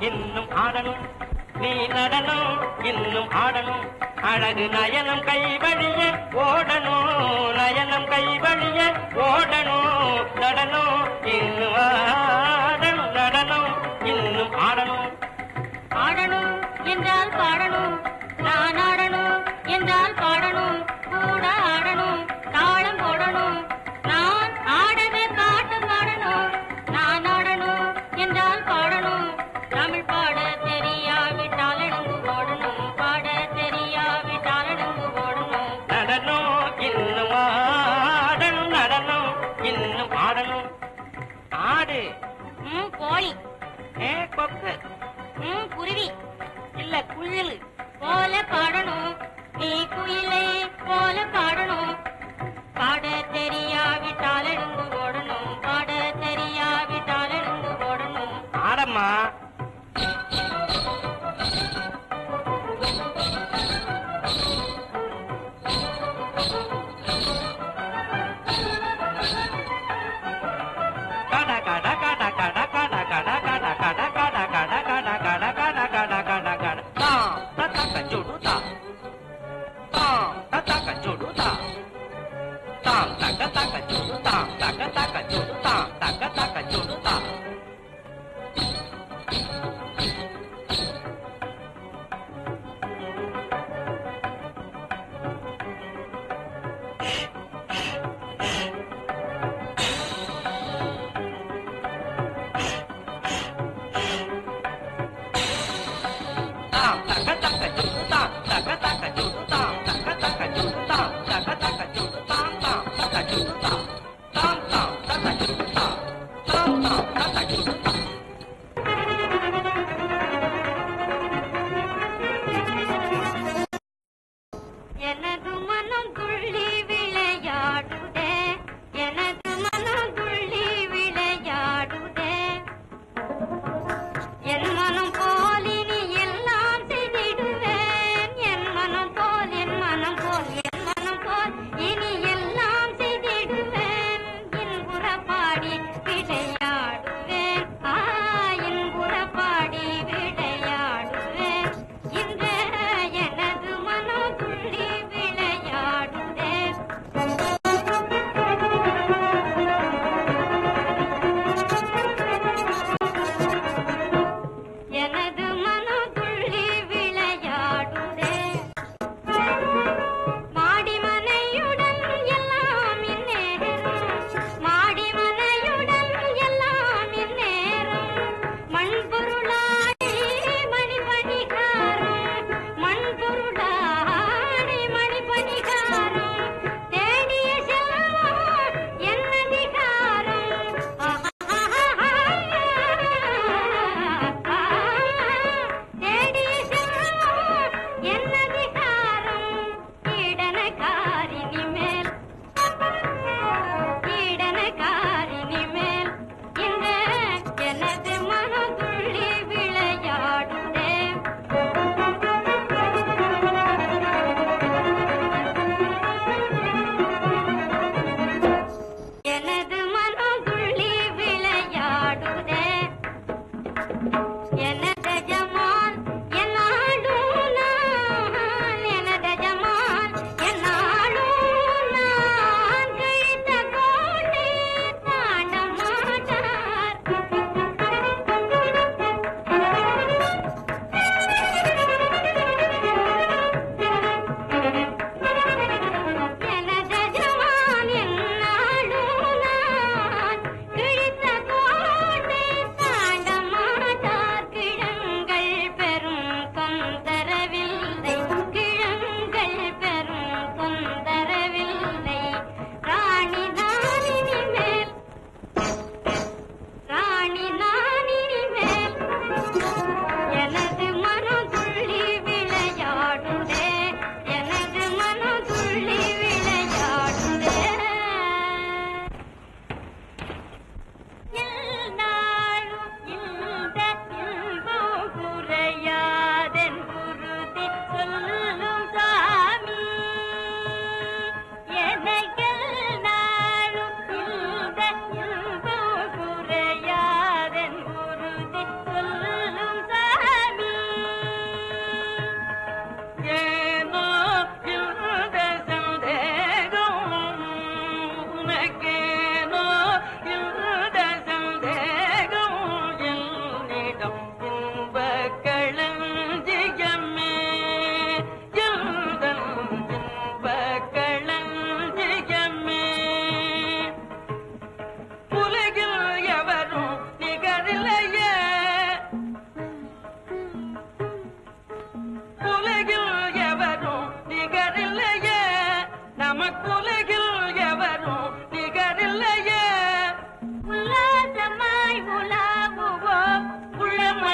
இன்னும் ஆடணும் நீ நடனம் இன்னும் ஆடணும் அழகு நயனம் கைவழிய ஓடணும் நயனம் கைவழிய ஓடணும் நடனம் இன்னும் ஆடணும் நடனம் இன்னும் ஆடணும் ஆடணும் என்றால் பாடணும் நான் ஆடணும் என்றால் பாடணும் கூட ஆடணும் தாளம் போடணும் நான் ஆடவே பாட்டு பாடணும் நான் ஆடணும் என்றால் பாடணும் தமிழ் பாட தெரியாவிட்டால் எழுந்து ஓடணும் பாட தெரியாவிட்டால் எழுந்து ஓடணும் நடனம் இன்னும் ஆடணும் நடனம் இன்னும் ஆடணும் ஆடு கோழி கொக்கு குருவி இல்ல குயில் போல பாடணும் நீ குயிலை போல பாடணும் பாட தெரியாவிட்டால் எழுந்து ஓடணும் பாட தெரியாவிட்டால் எழுந்து ஓடணும் ஆடம்மா kada kada kada kada kada kada kada kada kada kada kada kada kada kada kada kada ta ta ta ka judu ta ta ta ta ka judu ta ta ta ka ta ka judu ta ta ka ta ka judu ta ta ka ta ka judu ta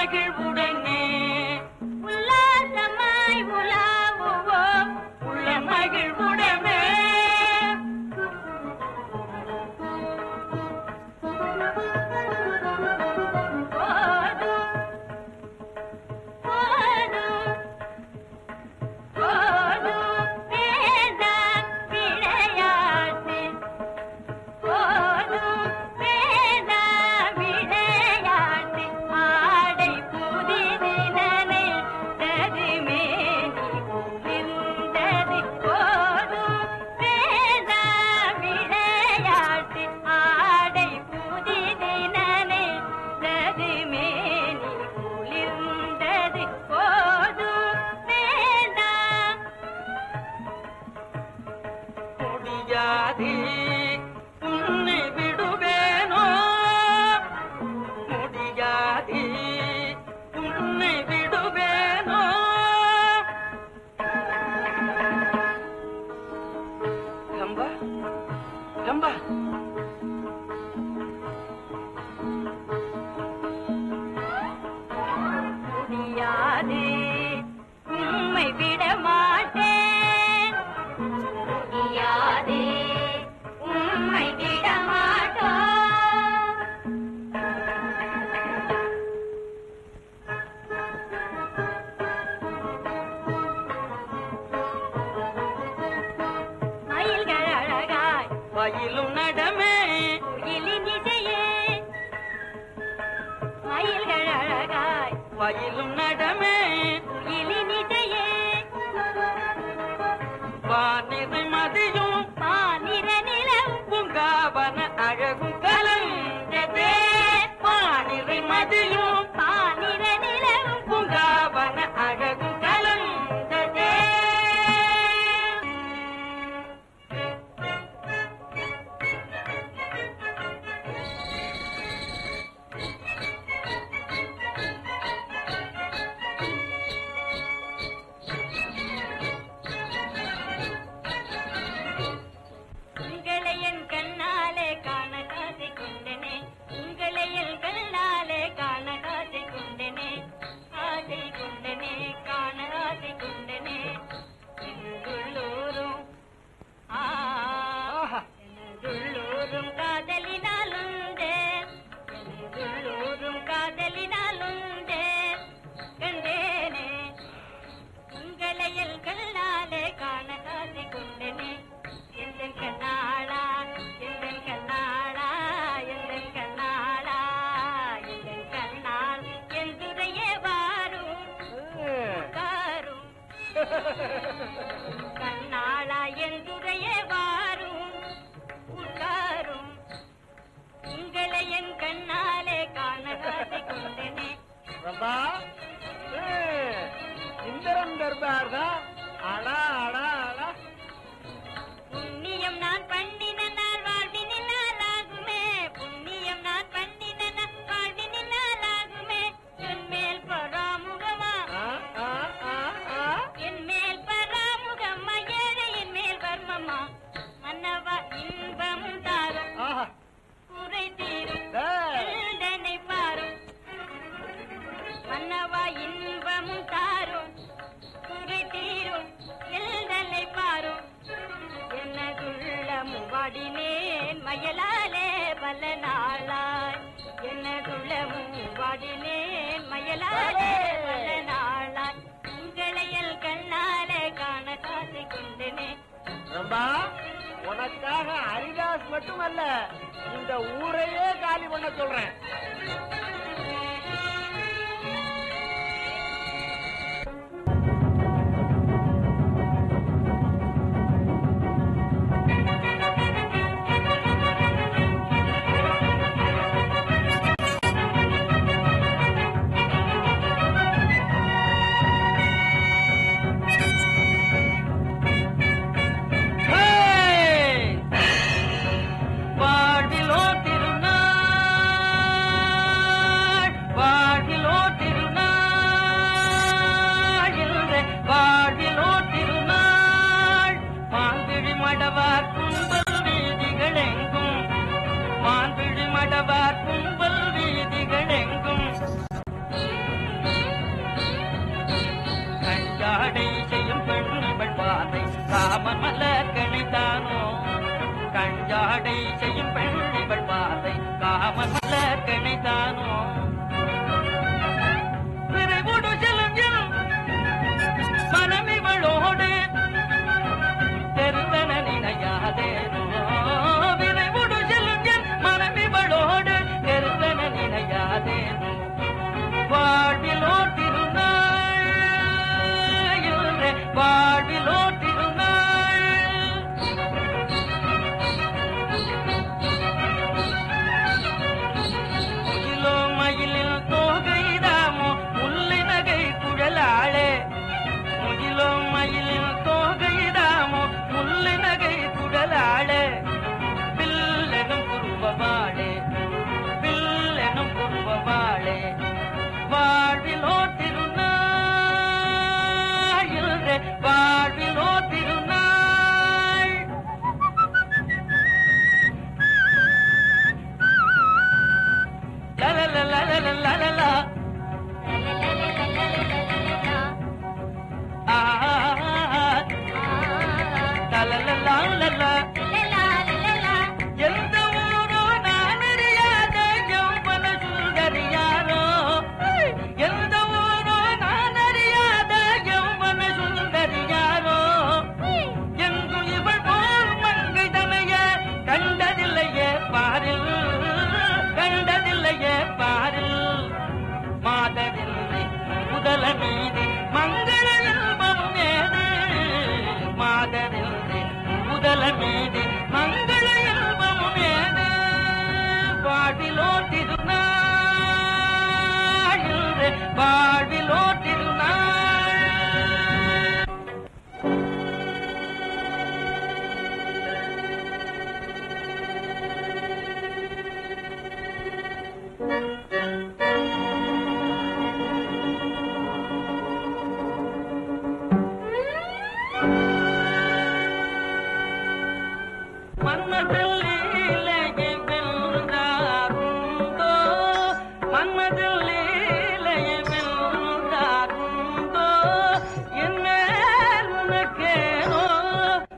மகிழ்வுடனே உல்லாசமாய் உலாவுவோம் உள்ள மகிழ்வுடனே உன்னை விடுவேனோ முடியாதே உன்னை விடுவேனோ கம்பா கம்பா முடியாதே உம்மை விட மாட்டேன் முடியாதே உம்மை விட மாட்டோம் மயில்கள் அழகாய் வயலும் நடமே குயிலின் இசையே மயில்கள் அழகாய் வயலும் நடமே குயிலின் இசையே வானிறை மதியும் பானிர நிலம் பூங்காவன அழகும் கலந்ததே வானிறை மதியும் பானிர நிலம் பூங்காவன அழகும் கலந்ததே உங்களை என் கண்ணாலே காண காசை கொண்டனே உங்களை என் கண்ணாலே காண காசை கொண்டனே ஆசை கொண்டனே காண ஆசை கொண்டனே உள்ளூரும் உள்ளூரும் காதலினால் உண்டே உள்ளூரும் காதலினால் உண்டே கண்டேனே உங்களை என் கண்ணாலே காண காசை கொண்டனே எந்தன் கண்ணாளா எந்தன் கண்ணாளா எந்தன் கண்ணாளா எந்தன் கண்ணாள் எந்துரையே வாரும் காரும் கண்ணாளா எந்துரையே வாரும் உட்காரும் உங்களை என் கண்ணாலே காண காசை கொண்டனே ரம்பா இந்திரன் தர்பார் தான் அடா அடா அடா புண்ணியம் நான் பண்ணின நாள் வாழ்வினில் நாளாகுமே புண்ணியம் நான் பண்ணின நாள் வாழ்வினில் நாளாகுமே என் மேல் பராமுகமா என் மேல் பராமுகமா ஏழையின் மேல் வர்மமா மன்னவா இன்பமும் தாரும் குறை தீரும் எழுந்தனை பாரும் மன்னவா இன்பமும் தாரும் குறை தீரும் எழுந்தனை பாரும் என்னதுள்ளமும் வாடினேன் மயலாலே பல நாளாய் என்னதுள்ளமும் வாடினேன் மயலாலே பல நாளாய் உங்களையல் கண்ணாலே காண காசை கொண்டனே ரம்பா உனக்காக ஹரிதாஸ் மட்டுமல்ல இந்த ஊரையே காலி பண்ண சொல்றேன் வாழ்விலோ திருநாள் கஞ்சாடை செய்யும் பெண்கள் வார்த்தை காமன் மலர் கணிதானோ கஞ்சாடை செய்யும் பெண்கள் வார்த்தை காமன் மலர் கணிதானோ விரைவுடு செல்லும் மனமிவளோடு தெருவன நினையாதேனோ விரைவுடு செல்லும் மனமிவளோடு தெருவன நினையாதேனோ வாழ்விலோ திருநாள் வாழ்விலோ திருநாள் முகிலோ மயிலில் தோகைதாமோ முல்லை நகை குழலாளே முகிலோ மயிலில் தோகைதாமோ முல்லை நகை குழலாளே பில்லெனும் குருவவாளே பில்லெனும் குருவவாளே வாழ்விலோ திருநாள் வாழ்விலோ திருநாள் லலலலலலலலா லலலலலலா எந்த ஊரோ நான் அறியாத எவ்வள சுந்தரியாரோ எந்த ஊரோ நான் அறியாத எவ்வள சுந்தரியாரோ எங்கும் இவள் போல் மங்கை தமைய கண்டதில்லையே பாரில் கண்டதில்லையே பாரில் மாதரில்லை முதல மீது மங்கள இல்பம் ஏது மாதரில்லை முதல மீது மங்கள இல்பம் ஏது வாழ்விலோ திருநாள் வாழ்விலோ திருநாள் மன்மதில் லீலையை வென்றாருண்டோ மன்மதில் லீலையை வென்றாருண்டோ என்ன உனக்கேனோ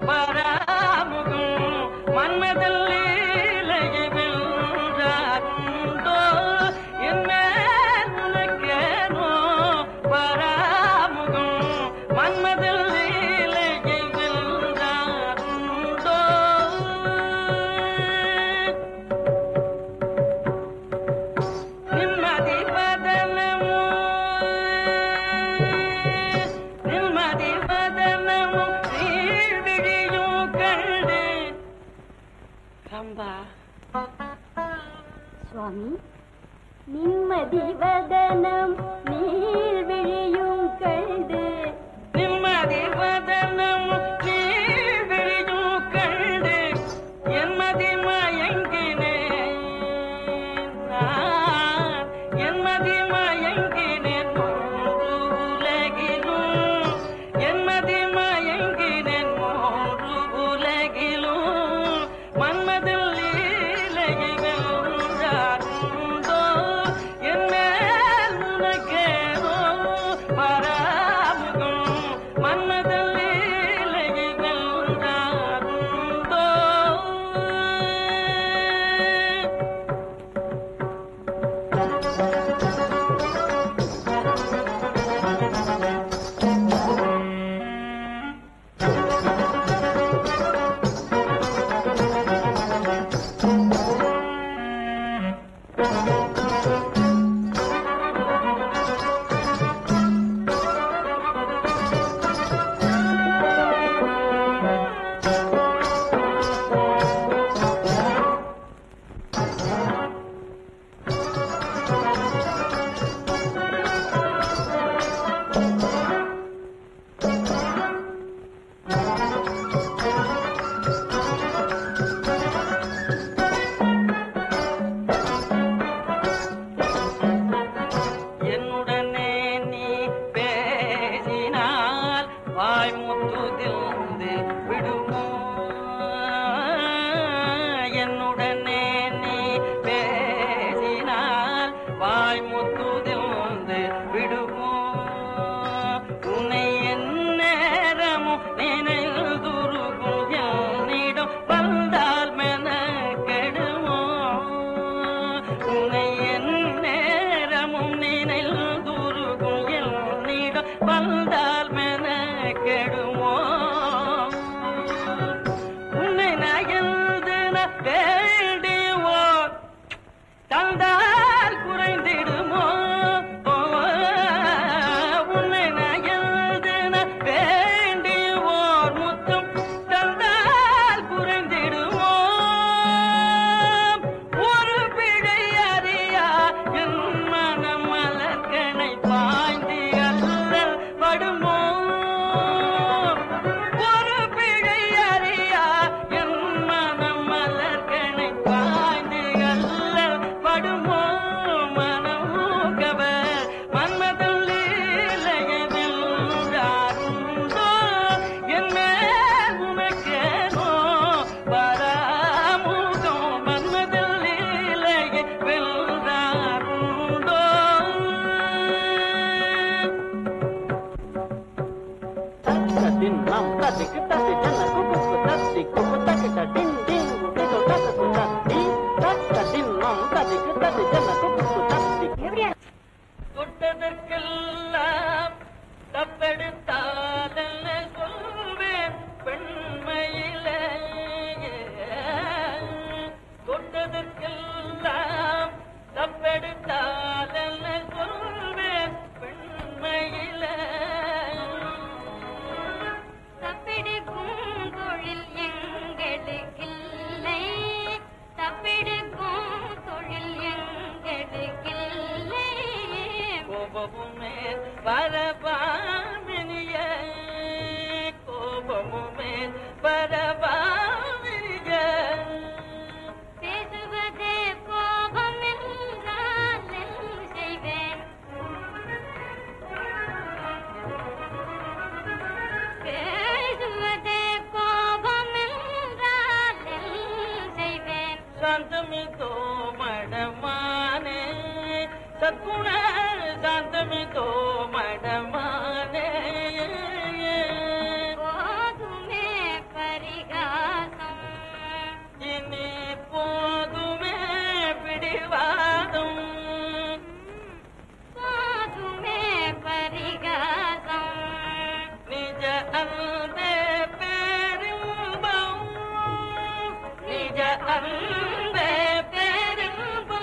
பராமுகம் மன்மதில் லீலையை வென்றாருண்டோ என்ன உனக்கேனோ பராமுகம் மன்மதில் லீலையை வென்றாருண்டோ நிம்மதி வதனமோ நிம்மதி வதனமோ நீழ்விழியும் கண்டு ரம்பா சுவாமி நிம்மதி வதனம் நீழ்விழியும் கண்டு நிம்மதி வதனம் நீழ்விழியும் கண்டு என்மதி மயங்கினேன் நான் என்மதி மயங்கினேன் மூன்று உலகிலும் என்மதி மயங்கினேன் மூன்று உலகிலும் மன்மதில் லீலையை வென்றாருண்டோ என் மேல் உனக்கேனோ பராமுகம் மன்மதில் லீலையை வென்றாருண்டோ தின்னம் தத்திக்கு தத்தி ஜன குக்கு தத்தி குக்கு தக்கிட்ட டிங் டிங் குக்கு தக்கு தத்தி தக்க தின்னம் தத்திக்கு தத்தி ஜன குக்கு தத்தி தொட்டதற்கெல்லாம் தப்பெடுத்தாதல்ல சொல்வேன் பெண்மையிலே தொட்டதற்கெல்லாம் தப்பெடுத்தாதல்ல சொல்வேன் பெண்மையிலே தப்பெடுக்கும் தொழில் எங்களுக்கில்லை தப்பெடுக்கும் தொழில் எங்களுக்கில்லை கோபமுமே பரபாமினிய கோபமுமே பரபாமினிய பேசுவதே கோபம் என்றால் செய்வேன் பேசுவதே கோபம் என்றால் செய்வேன் சாந்தமிதோ மடமானே சத்குண சாந்தமிதோ மடமானே போதுமே பரிகாசம் இனி போதுமே பிடிவாதம் போதுமே பரிகாசம் நிஜ அன்பே பெரும்பம் நிஜ அன்பே பெரும்பம்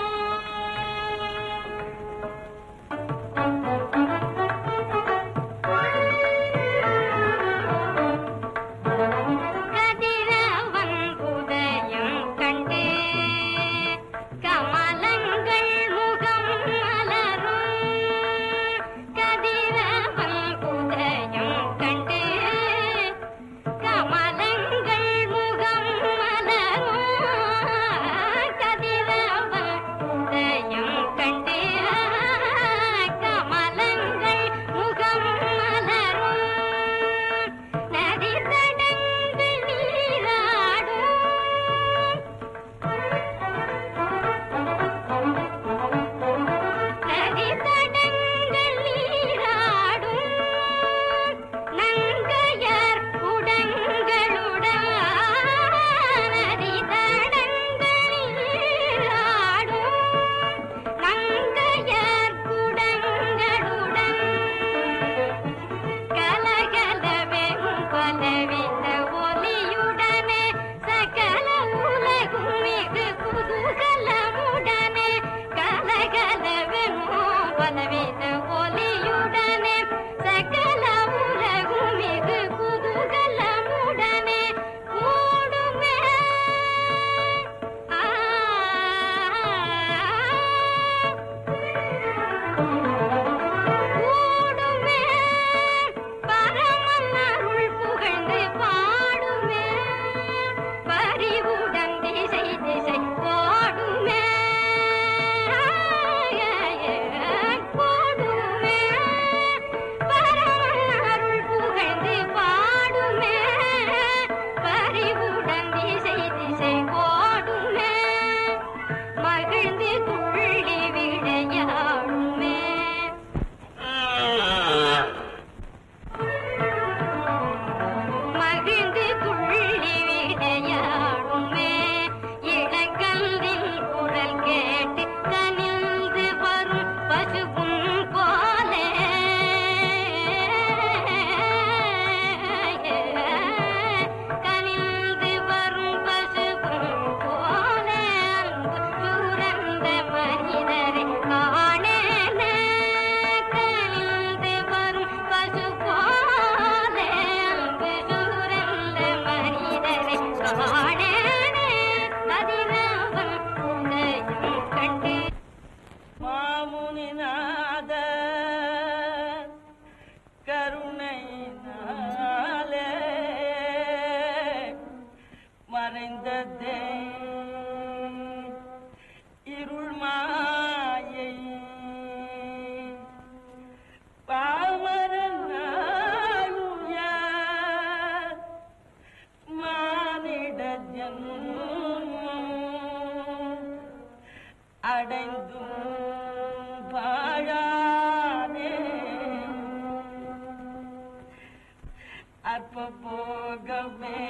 அற்ப போகமே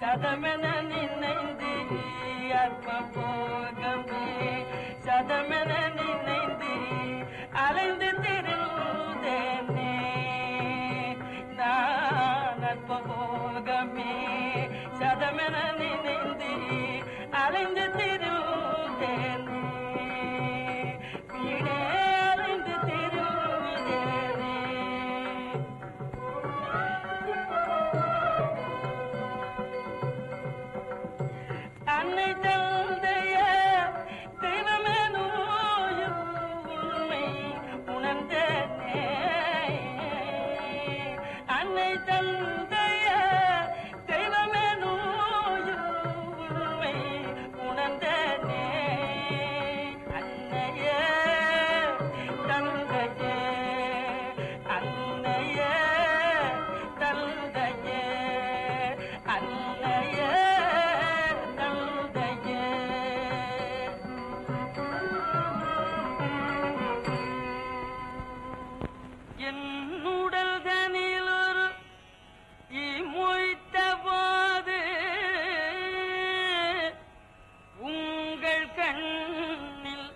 சதமென நினைந்து அற்ப போகமே சதமென நினைந்து அலைந்து திருந்தேனே நான் அற்ப போகமே சதமென நினைந்து அலைந்து திருந்தேனே வீடே அலைந்து திருந்தேனே அன்னை தந்தைய தெய்வமெனோ உண்மை உணர்ந்தேனே அன்னை தந்தைய தெய்வமெனோ உண்மை உணர்ந்தேனே அன்னைய தந்தைய அன்னைய தந்தைய அன்னைய என்னுடல் தனிலொரு மொய்த்த போது உங்கள் கண்ணில்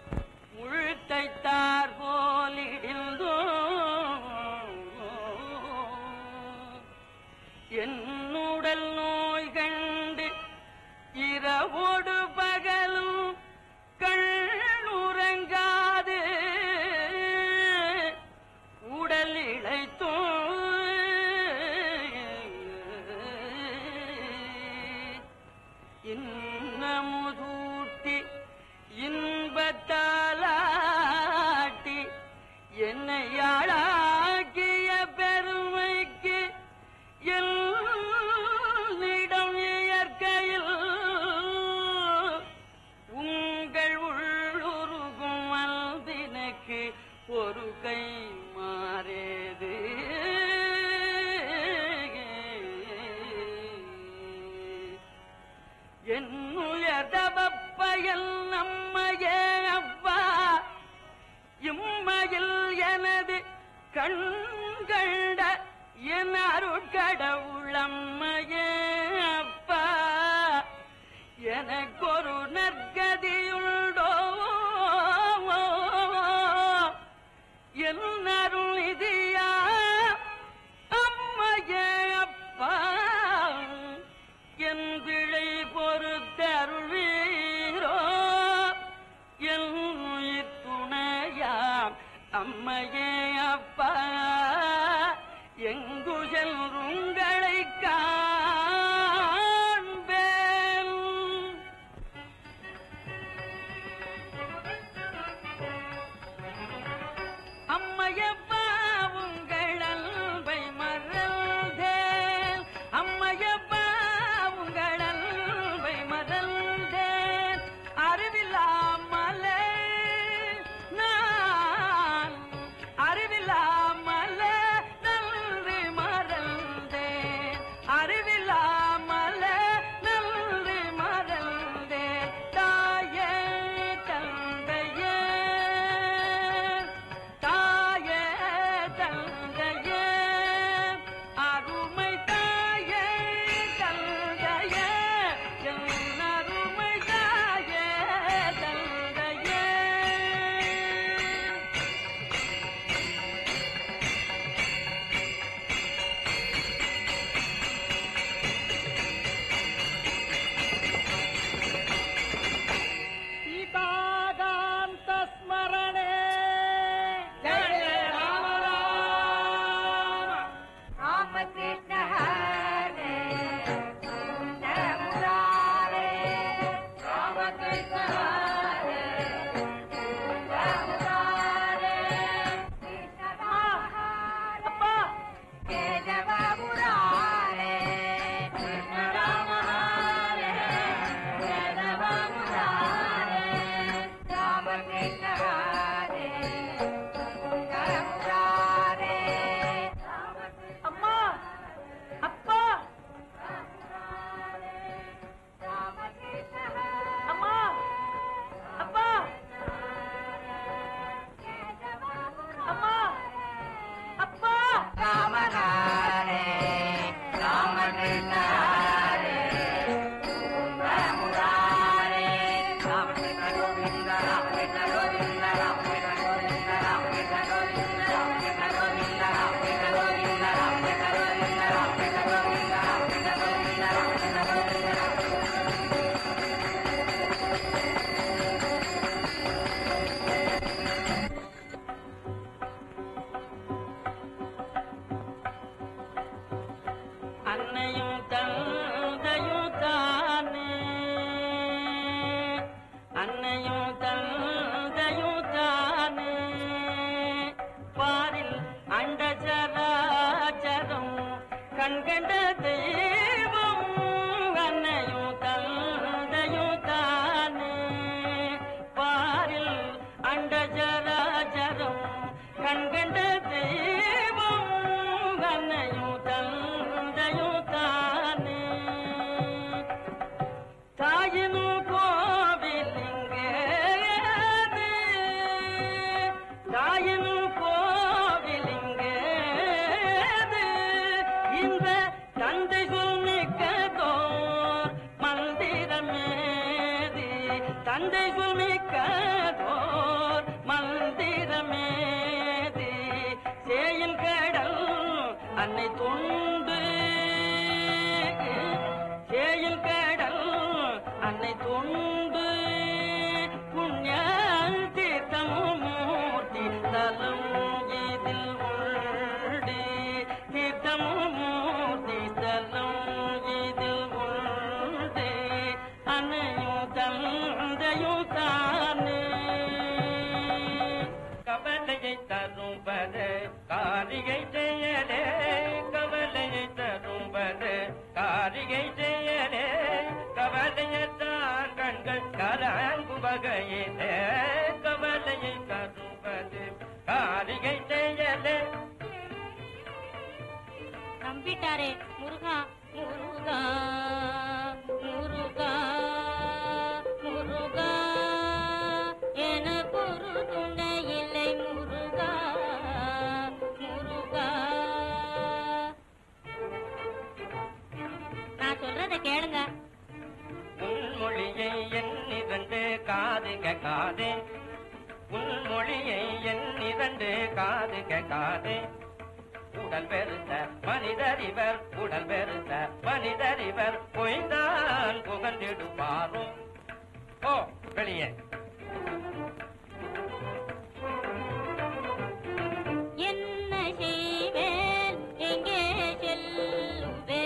உழ்த்தைத்தார் போலிடிந்தோ என்னுடல் நோய் கண்டு இரவோடு பகலும் கண்ணுறங்காது உடல் இழைத்தோ இன்னமுதூட்டி இன்பத்தாலாட்டி என்னை ஆளாக்கிய பெருமைக்கு என்னிடம் இயற்கையில் உங்கள் உள்ளுருகும் அல்பினுக்கு ஒரு கை மாறேது என்னுயர் தவப்பயல் நம்மையே அப்பா இம்மையில் எனது கண்கண்ட என் அருட்கடவுளம்மையே அப்பா எனக்கொரு நற்கதியுண்டோ என் அருள் இதியா அம்மையே அப்பா என் பிழை பொறுத்தருள்வீரோ என் உயிர் துணையாம் அம்மையே அப்பா எங்கு செல்லுங்களை காண்பேன் அம்மையப்பா உங்கள் அன்பை மறந்தேன் அம்மையப்பா உங்கள் அன்பை மறந்தேன் அறிவில்லாமலே நான் அறிவில்லாமலே நன்றி மறந்தேன் அன்னை தொண்டு சேயில் கடல் அன்னை தொண்டு புண்ணிய தீர்த்தமும் மூர்த்தி தலம் இதில் உண்டு தீர்த்தமும் மூர்த்தி தலம் இதில் உண்டு அன்னையும் தந்தையும் தானே கவலையை தரும்பது காரிகை செய்யலே கவலையை தரும்பது காரிகை செய்யலே கவலையத்தான் கண்கள் கலங்கு வகையிலே கவலையை தரும்பது காரிகை செய்யலே. நம்பிட்டாரே முருகா முருகா முருகா முருகா எனக்கு ஒரு துணை இல்லை முருகா முருகா. நான் சொல்றத கேளுங்க. உன்மொழியை எண்ணிரண்டு காது கேட்காதே உன்மொழியை எண்ணிரண்டு காது கேட்காதே உடல் பெருத்த மனிதரிவர் உடல் பெருத்த மனிதரிவர் பொய்தான் புகழ்ந்திடுவாரும். ஓ வெளியே என்ன செய்வேன் எங்கே செல்லுவேன்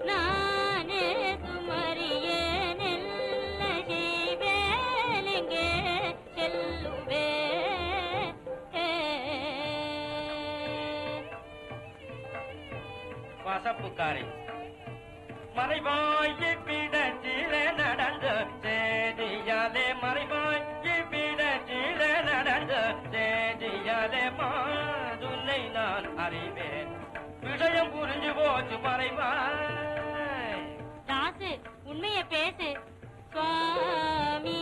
நானே குமரியேன் என்ன செய்வேன் எங்கே செல்லுவேன். வசப்புக்காரி மறைவாயி பிடச்சில நடந்த சேதியாலே மறைவாயி பிடச்சில நடந்த சேதியாலே மாதுனை நான் அறிவேன் விஷயம் புரிஞ்சு போச்சு மறைவாய். தாசு உண்மைய பேசு சுவாமி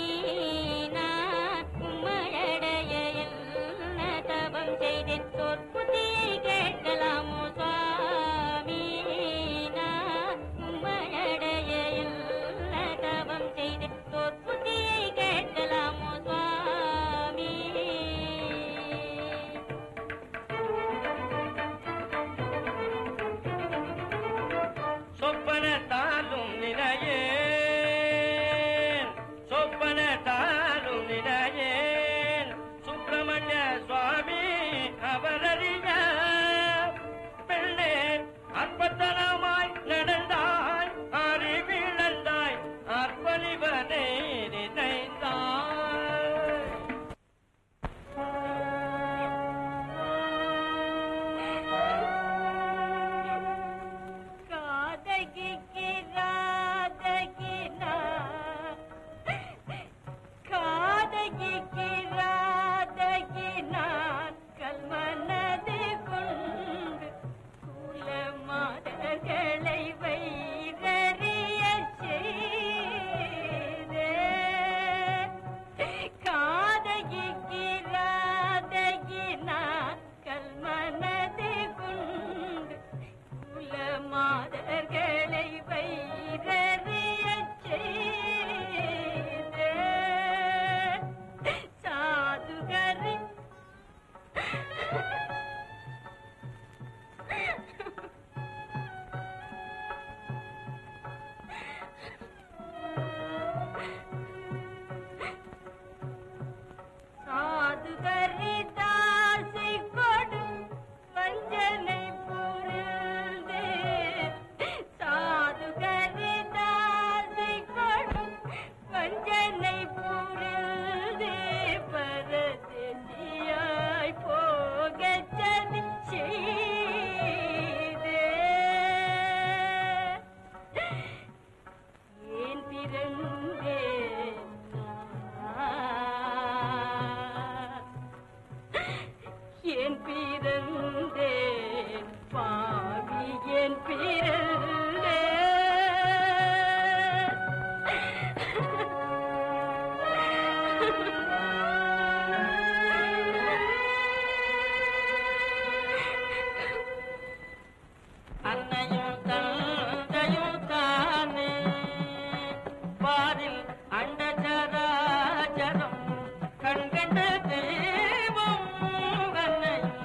நான் உம்மையடைய என்ன தவம் செய்தேன் சொற்புத்தியை கேட்கலாமோ சுவாமி நான் உம்மையடைய என்ன தவம் செய்தேன் சொற்புத்தியை கேட்கலாமோ சுவாமி. சொப்பனத்தாலும் நினையேன் சொப்பனத்தாலும் நினையேன் சுப்பிரமணிய சுவாமி அவரறிய பெண்ணே அற்பத்தனமாய் நடந்தாய் அறிவிழந்தாய் அற்பணிவனே நினைந்தாய். காதகிக்கு ராதகினா காதகிக்கு ராதகினா கல்மனது கொண்டு குலமாதர்களை வைரறிய செய்தே காதகிக்கு ராதகினா கல்மனது கொண்டு மாதர்களை வைரறிய செய்தே சாதுகரி சாதுகரி தாசை கொடு வஞ்சனை புரிந்து சாதுகரி தாசை கொடு வஞ்சனை புரிந்து பரதேசியாய் போகச் சதி செய்தே ஏன் பிறந்தேன் ஏன் பிறந்தேன் பாவி ஏன் பிறந்தேன். அன்னையும் தந்தையும் தானே பாரில் அண்டச்சராச்சரம் கண்கண்ட தெய்வம் அன்னையும்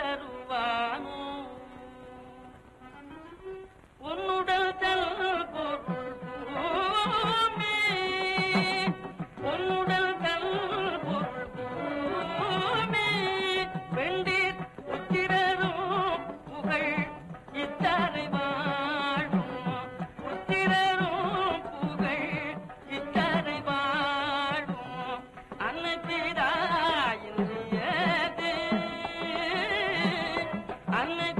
தருவானோ உன்னுடல் தல் பொருள் பூமே உன்னுடல் தல் பொருள் பூமே வெண்டீர் உத்திரரும் புகழ் இத்தரை வாழும் உத்திரரும் புகழ் இத்தரை வாழும் அன்னை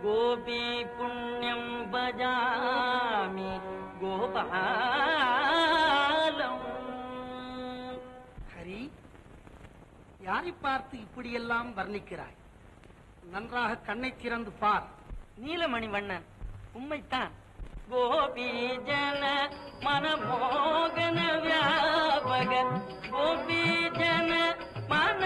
கோபி புண்ணியம் பஜாமி கோபாலம். ஹரி, யாரை பார்த்து இப்படியெல்லாம் வர்ணிக்கிறாய்? நன்றாக கண்ணை திறந்து பார். நீலமணி வண்ணன், உண்மைத்தான். கோபி ஜன மனமோகன வியாபக, கோபி ஜன மன